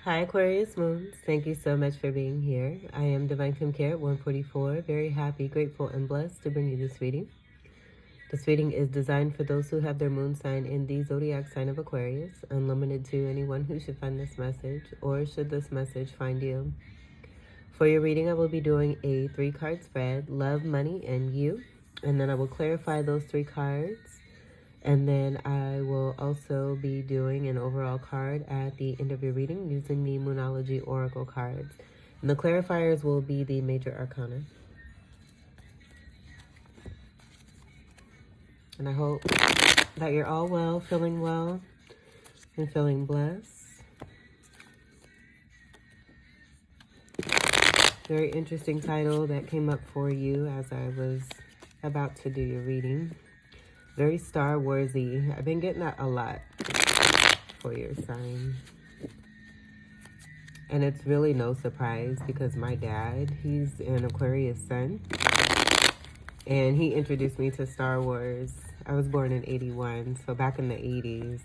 Hi Aquarius moons, thank you so much for being here. I am Divine Kim Care at 144, very happy, grateful, and blessed to bring you this reading. This reading is designed for those who have their moon sign in the zodiac sign of Aquarius, unlimited to anyone who should find this message or should this message find you. For your reading, I will be doing a 3-card spread, love, money, and you, and then I will clarify those 3 cards. And then I will also be doing an overall card at the end of your reading using the Moonology Oracle cards. And the clarifiers will be the major arcana. And I hope that you're all well and feeling blessed. Very interesting title that came up for you as I was about to do your reading. Very Star Warsy. I've been getting that a lot for your sign. And it's really no surprise because my dad, he's an Aquarius sun. And he introduced me to Star Wars. I was born in 81, so back in the 80s.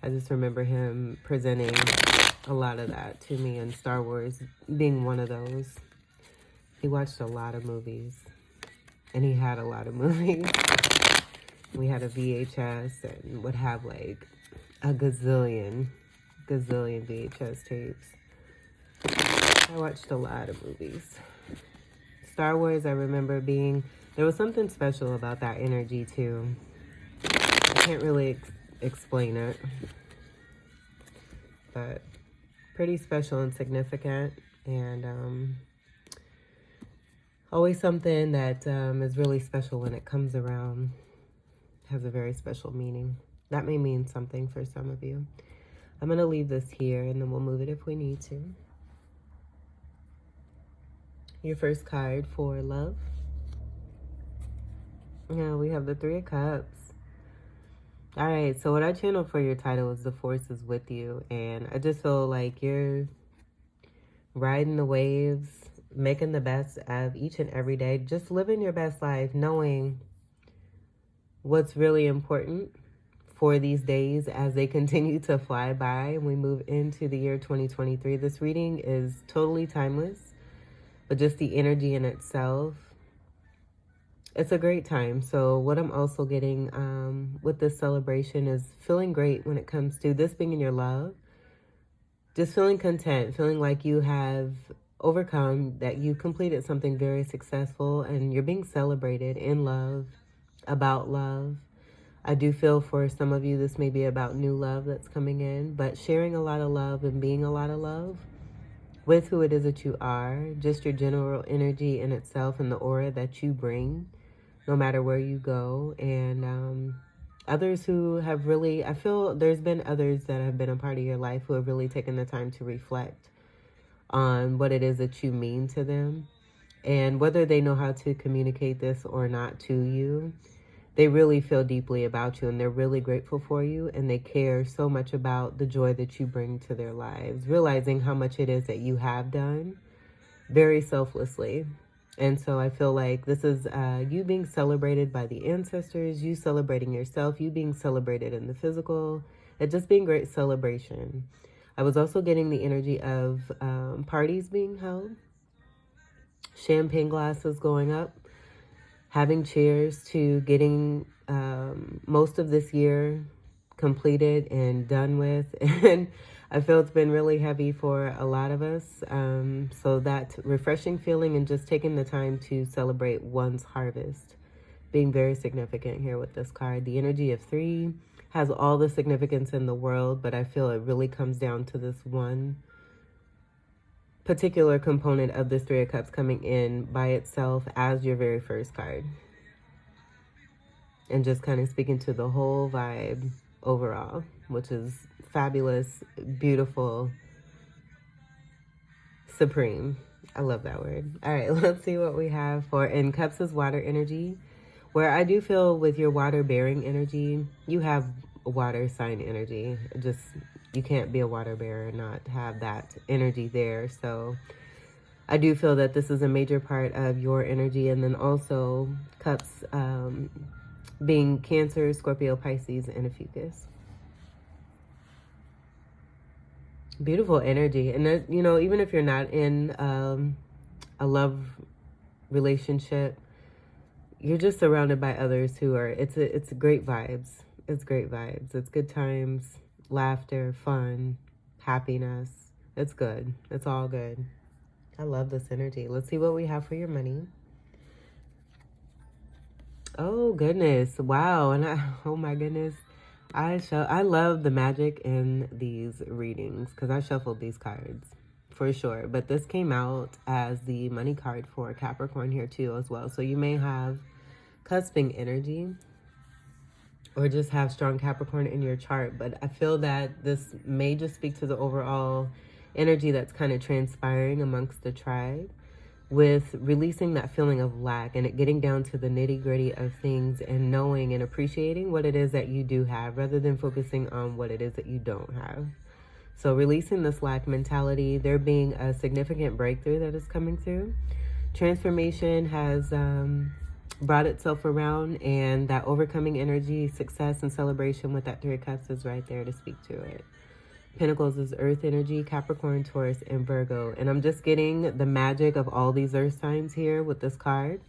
I just remember him presenting a lot of that to me, and Star Wars being one of those. He watched a lot of movies. And he had a lot of movies. We had a VHS and would have like a gazillion VHS tapes. I watched a lot of movies. Star Wars, I remember there was something special about that energy too. I can't really explain it, but pretty special and significant, and always something that is really special when it comes around. Has a very special meaning. That may mean something for some of you. I'm going to leave this here and then we'll move it if we need to. Your first card for love. Yeah, we have the 3 of Cups. All right, so what I channeled for your title is The Force is With You. And I just feel like you're riding the waves, making the best of each and every day. Just living your best life, knowing what's really important for these days as they continue to fly by and we move into the year 2023. This reading is totally timeless, but just the energy in itself, it's a great time. So what I'm also getting with this celebration is feeling great when it comes to this being in your love. Just feeling content, feeling like you have overcome, that you completed something very successful and you're being celebrated in love, about love. I do feel for some of you, this may be about new love that's coming in, but sharing a lot of love and being a lot of love with who it is that you are, just your general energy in itself and the aura that you bring, no matter where you go. And others who have really, I feel there's been others that have been a part of your life who have really taken the time to reflect on what it is that you mean to them. And whether they know how to communicate this or not to you, they really feel deeply about you and they're really grateful for you and they care so much about the joy that you bring to their lives, realizing how much it is that you have done very selflessly. And so I feel like this is you being celebrated by the ancestors, you celebrating yourself, you being celebrated in the physical, it just being great celebration. I was also getting the energy of parties being held, champagne glasses going up, having cheers to getting most of this year completed and done with. And I feel it's been really heavy for a lot of us. So that refreshing feeling and just taking the time to celebrate one's harvest being very significant here with this card. The energy of 3 has all the significance in the world, but I feel it really comes down to this one particular component of this 3 of Cups coming in by itself as your very first card. And just kind of speaking to the whole vibe overall, which is fabulous, beautiful, supreme. I love that word. All right, let's see what we have for, in Cups is water energy, where I do feel with your water bearing energy, you have water sign energy. Just, you can't be a water bearer and not have that energy there. So I do feel that this is a major part of your energy. And then also Cups being Cancer, Scorpio, Pisces, and a Fucus. Beautiful energy. And that, you know, even if you're not in a love relationship, you're just surrounded by others who are, it's great vibes. It's great vibes. It's good times, laughter, fun, happiness. It's good. It's all good. I love this energy. Let's see what we have for your money. Oh goodness. Wow. And oh my goodness. I love the magic in these readings because I shuffled these cards for sure. But this came out as the money card for Capricorn here too as well. So you may have cusping energy or just have strong Capricorn in your chart. But I feel that this may just speak to the overall energy that's kind of transpiring amongst the tribe, with releasing that feeling of lack and it getting down to the nitty gritty of things and knowing and appreciating what it is that you do have rather than focusing on what it is that you don't have. So releasing this lack mentality, there being a significant breakthrough that is coming through. Transformation has brought itself around, and that overcoming energy, success, and celebration with that Three of Cups is right there to speak to it. Pentacles is earth energy, Capricorn, Taurus, and Virgo. And I'm just getting the magic of all these earth signs here with this card.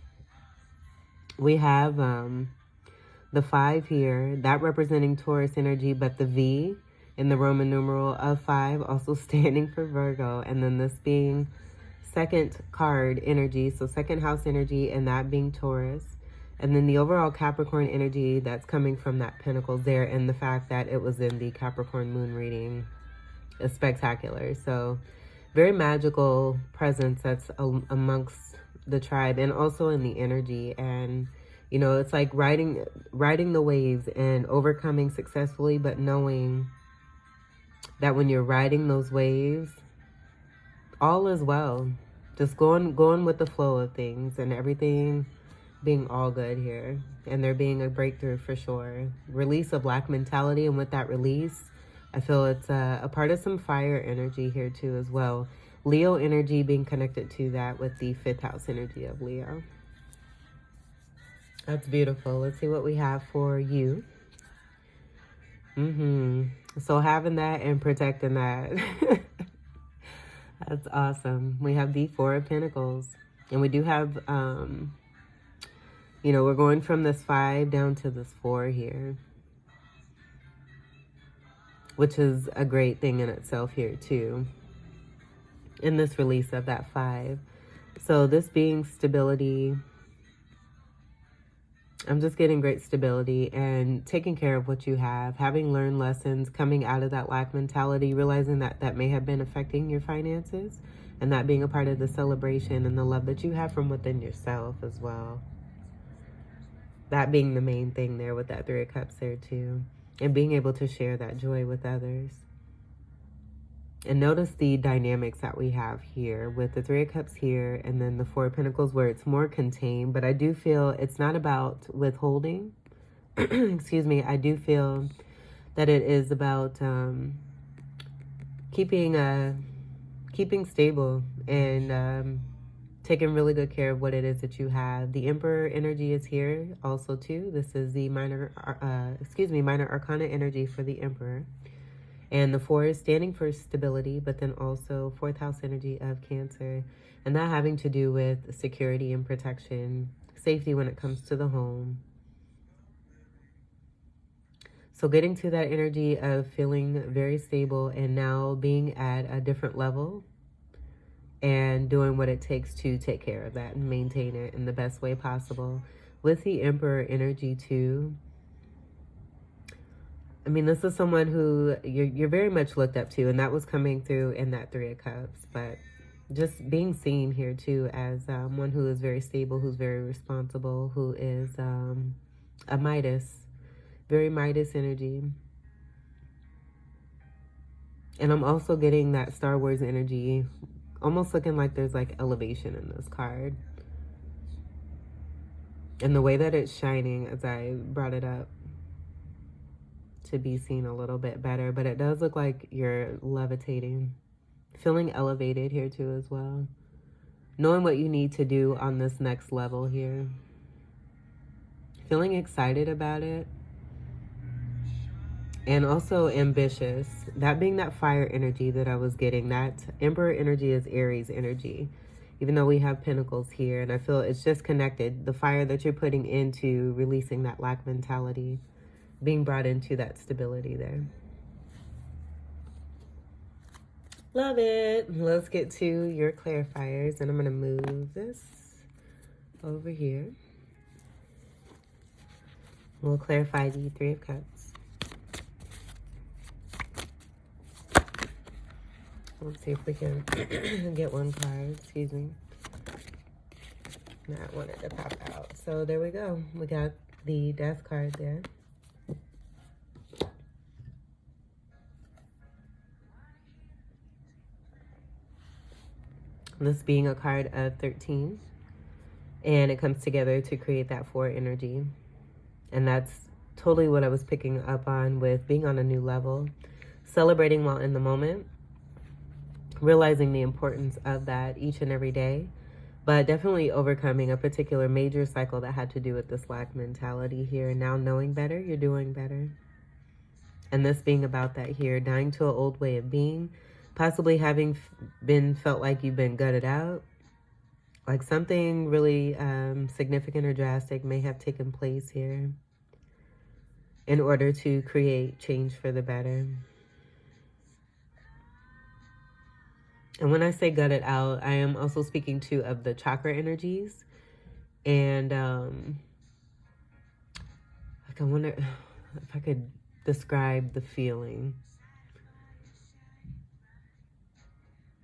We have the 5 here, that representing Taurus energy, but the V in the Roman numeral of 5 also standing for Virgo. And then this being second card energy, so second house energy, and that being Taurus. And then the overall Capricorn energy that's coming from that Pentacles there, and the fact that it was in the Capricorn moon reading is spectacular. So very magical presence that's amongst the tribe, and also in the energy. And you know, it's like riding the waves and overcoming successfully, but knowing that when you're riding those waves, all is well. Just going with the flow of things, and everything being all good here, and there being a breakthrough for sure. Release of lack mentality, and with that release, I feel it's a part of some fire energy here too as well. Leo energy being connected to that with the 5th house energy of Leo. That's beautiful. Let's see what we have for you. So having that and protecting that. That's awesome. We have the 4 of Pentacles. And we do have, you know, we're going from this 5 down to this 4 here, which is a great thing in itself here too, in this release of that 5. So this being stability, I'm just getting great stability and taking care of what you have, having learned lessons, coming out of that lack mentality, realizing that that may have been affecting your finances, and that being a part of the celebration and the love that you have from within yourself as well. That being the main thing there with that 3 of Cups there too. And being able to share that joy with others. And notice the dynamics that we have here with the 3 of Cups here, and then the 4 of Pentacles where it's more contained. But I do feel it's not about withholding. Excuse me. I do feel that it is about keeping stable and taking really good care of what it is that you have. The Emperor energy is here also too. This is the minor arcana energy for the Emperor. And the 4 is standing for stability, but then also 4th house energy of Cancer. And that having to do with security and protection, safety when it comes to the home. So getting to that energy of feeling very stable and now being at a different level and doing what it takes to take care of that and maintain it in the best way possible. With the Emperor energy too, I mean, this is someone who you're very much looked up to, and that was coming through in that 3 of Cups. But just being seen here too as one who is very stable, who's very responsible, who is a Midas, very Midas energy. And I'm also getting that Star Wars energy, almost looking like there's like elevation in this card. And the way that it's shining as I brought it up to be seen a little bit better. But it does look like you're levitating, feeling elevated here too as well. Knowing what you need to do on this next level here. Feeling excited about it. and also ambitious. That being that fire energy that I was getting. That Emperor energy is Aries energy. Even though we have pentacles here, and I feel it's just connected. The fire that you're putting into releasing that lack mentality, being brought into that stability there. Love it. Let's get to your clarifiers, and I'm going to move this over here. We'll clarify the Three of Cups. Let's see if we can get one card. Excuse me. I wanted to pop out. So there we go. We got the Death card there. This being a card of 13. And it comes together to create that 4 energy. And that's totally what I was picking up on with being on a new level. Celebrating while in the moment. Realizing the importance of that each and every day. But definitely overcoming a particular major cycle that had to do with this lack mentality here. And now knowing better, you're doing better. And this being about that here. Dying to an old way of being. Possibly having felt like you've been gutted out. Like something really significant or drastic may have taken place here in order to create change for the better. And when I say gutted out, I am also speaking too of the chakra energies. And like I wonder if I could describe the feeling.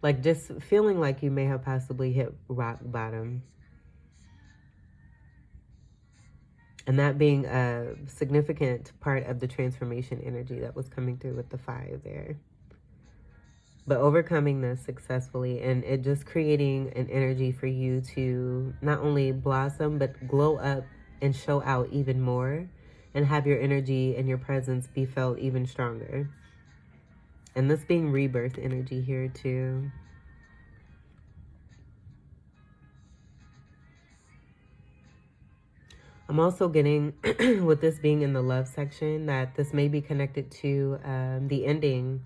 Like just feeling like you may have possibly hit rock bottom. And that being a significant part of the transformation energy that was coming through with the 5 there. But overcoming this successfully, and it just creating an energy for you to not only blossom, but glow up and show out even more. And have your energy and your presence be felt even stronger. And this being rebirth energy here too. I'm also getting, with this being in the love section, that this may be connected to the ending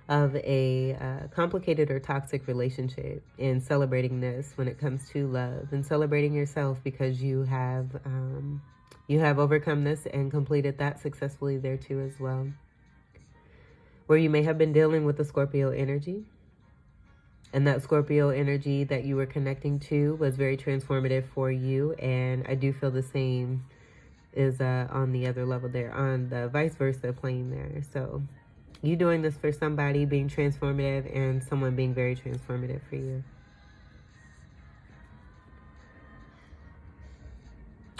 of a complicated or toxic relationship, and celebrating this when it comes to love, and celebrating yourself because you have overcome this and completed that successfully there too as well. Where you may have been dealing with the Scorpio energy, and that Scorpio energy that you were connecting to was very transformative for you. And I do feel the same is on the other level there, on the vice versa plane there. So you doing this for somebody, being transformative, and someone being very transformative for you.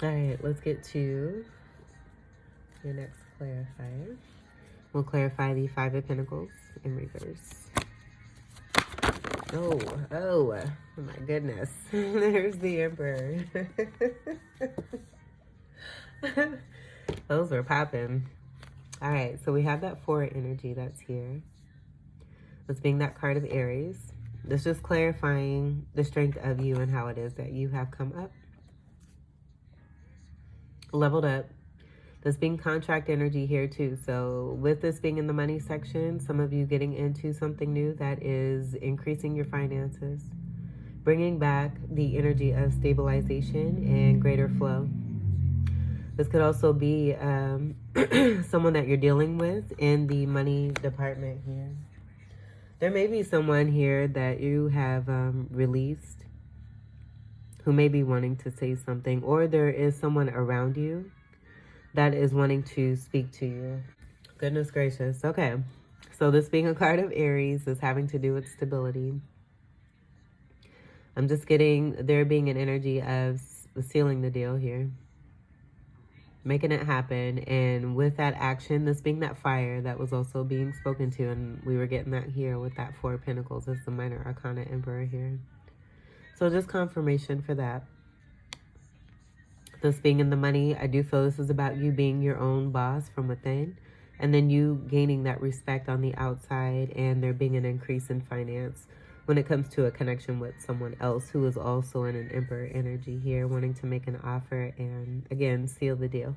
All right, let's get to your next clarifier. We'll clarify the 5 of Pentacles in reverse. Oh my goodness. There's the Emperor. Those are popping. All right, so we have that 4 energy that's here. This being that card of Aries. This just clarifying the strength of you and how it is that you have come up. Leveled up. This being contract energy here too. So with this being in the money section, some of you getting into something new that is increasing your finances. Bringing back the energy of stabilization and greater flow. This could also be someone that you're dealing with in the money department here. There may be someone here that you have released who may be wanting to say something, or there is someone around you that is wanting to speak to you. Goodness gracious. Okay. So this being a card of Aries is having to do with stability. I'm just getting there being an energy of sealing the deal here. Making it happen. And with that action, this being that fire that was also being spoken to, and we were getting that here with that 4 of Pentacles as the minor arcana Emperor here. So just confirmation for that. This being in the money, I do feel this is about you being your own boss from within, and then you gaining that respect on the outside, and there being an increase in finance when it comes to a connection with someone else who is also in an Emperor energy here, wanting to make an offer and, again, seal the deal.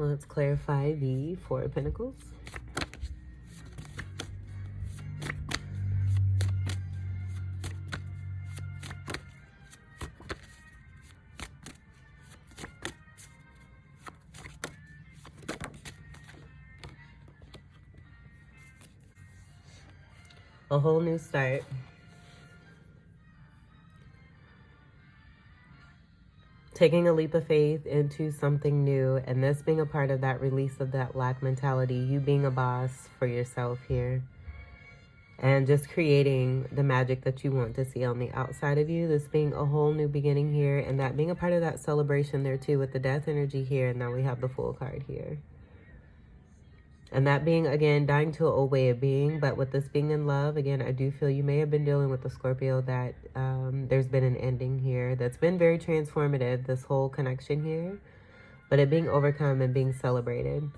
Let's clarify the Four of Pentacles. A whole new start. Taking a leap of faith into something new, and this being a part of that release of that lack mentality, you being a boss for yourself here, and just creating the magic that you want to see on the outside of you. This being a whole new beginning here, and that being a part of that celebration there too, with the death energy here, and now we have the Fool card here. And that being, again, dying to an old way of being. But with this being in love, again, I do feel you may have been dealing with the Scorpio that there's been an ending here that's been very transformative, this whole connection here. But it being overcome and being celebrated.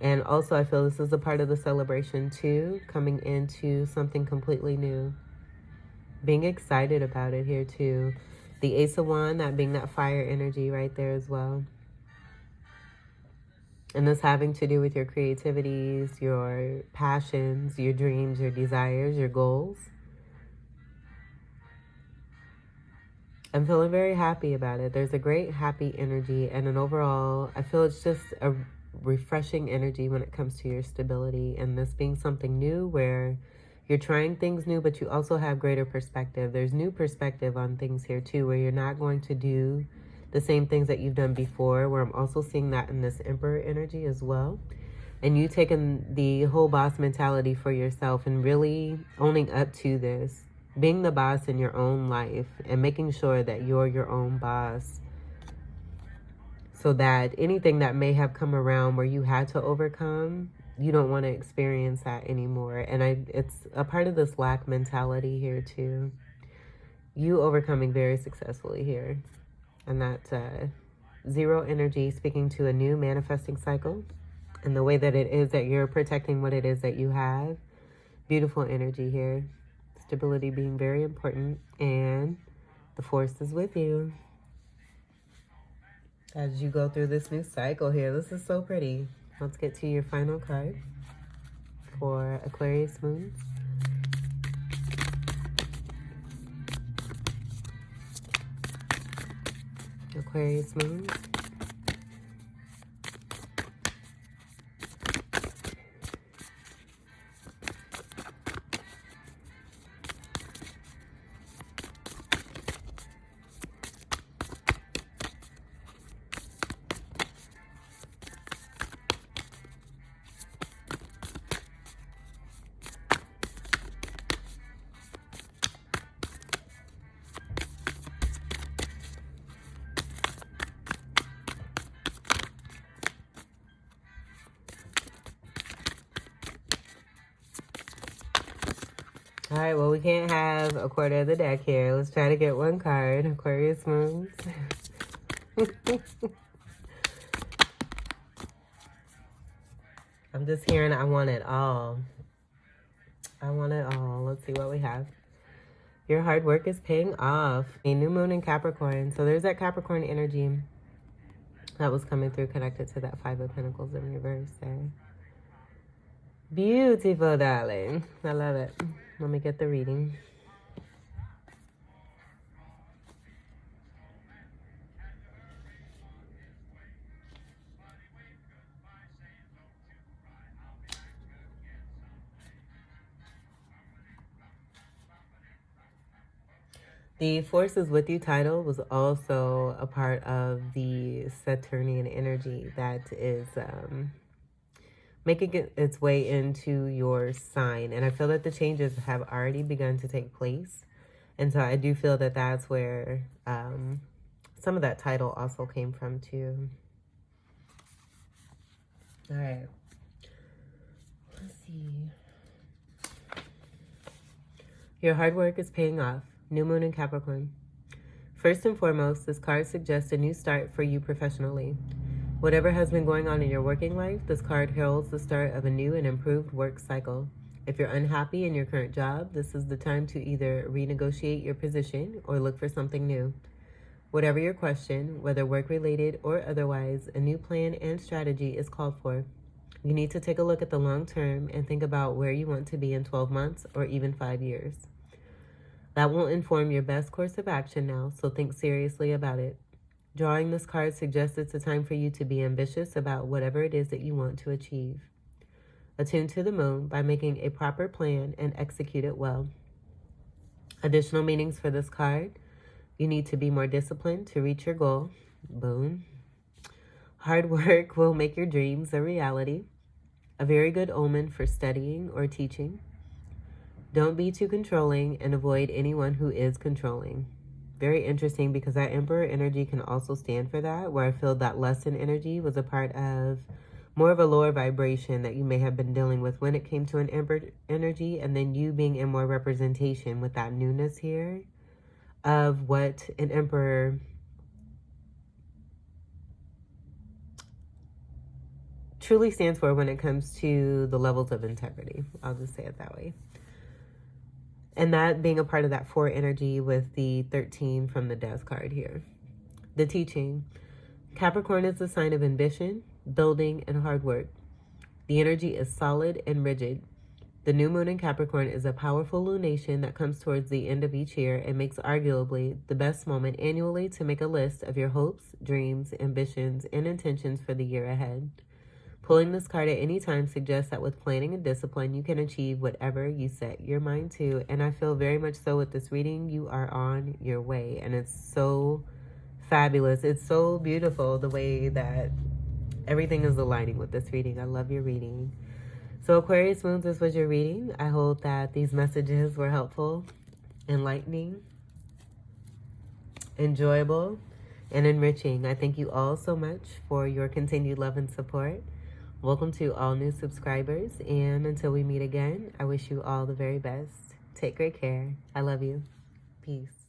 And also, I feel this is a part of the celebration too, coming into something completely new. Being excited about it here too. The Ace of Wands, that being that fire energy right there as well. And this having to do with your creativities, your passions, your dreams, your desires, your goals. I'm feeling very happy about it. There's a great happy energy and an overall, I feel it's just a refreshing energy when it comes to your stability. And this being something new where you're trying things new, but you also have greater perspective. There's new perspective on things here too, where you're not going to do the same things that you've done before, where I'm also seeing that in this Emperor energy as well. And you taking the whole boss mentality for yourself and really owning up to this, being the boss in your own life and making sure that you're your own boss, so that anything that may have come around where you had to overcome, you don't want to experience that anymore. And it's a part of this lack mentality here too. You overcoming very successfully here. And that zero energy, speaking to a new manifesting cycle and the way that it is that you're protecting what it is that you have. Beautiful energy here. Stability being very important, and the force is with you as you go through this new cycle here. This is so pretty. Let's get to your final card for Aquarius moons. Aquarius moons. All right, well, we can't have a quarter of the deck here. Let's try to get one card. Aquarius moons. I'm just hearing I want it all. I want it all. Let's see what we have. Your hard work is paying off. A new moon in Capricorn. So there's that Capricorn energy that was coming through, connected to that Five of Pentacles in reverse there. Beautiful, darling. I love it. Let me get the reading. The Forces With You title was also a part of the Saturnian energy that is making its way into your sign. And I feel that the changes have already begun to take place. And so I do feel that that's where some of that title also came from too. All right. Let's see. Your hard work is paying off. New moon in Capricorn. First and foremost, this card suggests a new start for you professionally. Whatever has been going on in your working life, this card heralds the start of a new and improved work cycle. If you're unhappy in your current job, this is the time to either renegotiate your position or look for something new. Whatever your question, whether work-related or otherwise, a new plan and strategy is called for. You need to take a look at the long term and think about where you want to be in 12 months or even 5 years. That will inform your best course of action now, so think seriously about it. Drawing this card suggests it's a time for you to be ambitious about whatever it is that you want to achieve. Attune to the moon by making a proper plan and execute it well. Additional meanings for this card: you need to be more disciplined to reach your goal. Boom. Hard work will make your dreams a reality. A very good omen for studying or teaching. Don't be too controlling and avoid anyone who is controlling. Very interesting, because that Emperor energy can also stand for that, where I feel that lesson energy was a part of more of a lower vibration that you may have been dealing with when it came to an Emperor energy, and then you being in more representation with that newness here of what an Emperor truly stands for when it comes to the levels of integrity. I'll just say it that way. And that being a part of that 4 energy with the 13 from the Death card here. The teaching: Capricorn is a sign of ambition, building, and hard work. The energy is solid and rigid. The new moon in Capricorn is a powerful lunation that comes towards the end of each year and makes arguably the best moment annually to make a list of your hopes, dreams, ambitions, and intentions for the year ahead. Pulling this card at any time suggests that with planning and discipline, you can achieve whatever you set your mind to. And I feel very much so with this reading, you are on your way. And it's so fabulous. It's so beautiful the way that everything is aligning with this reading. I love your reading. So Aquarius Moons, this was your reading. I hope that these messages were helpful, enlightening, enjoyable, and enriching. I thank you all so much for your continued love and support. Welcome to all new subscribers, and until we meet again, I wish you all the very best. Take great care. I love you. Peace.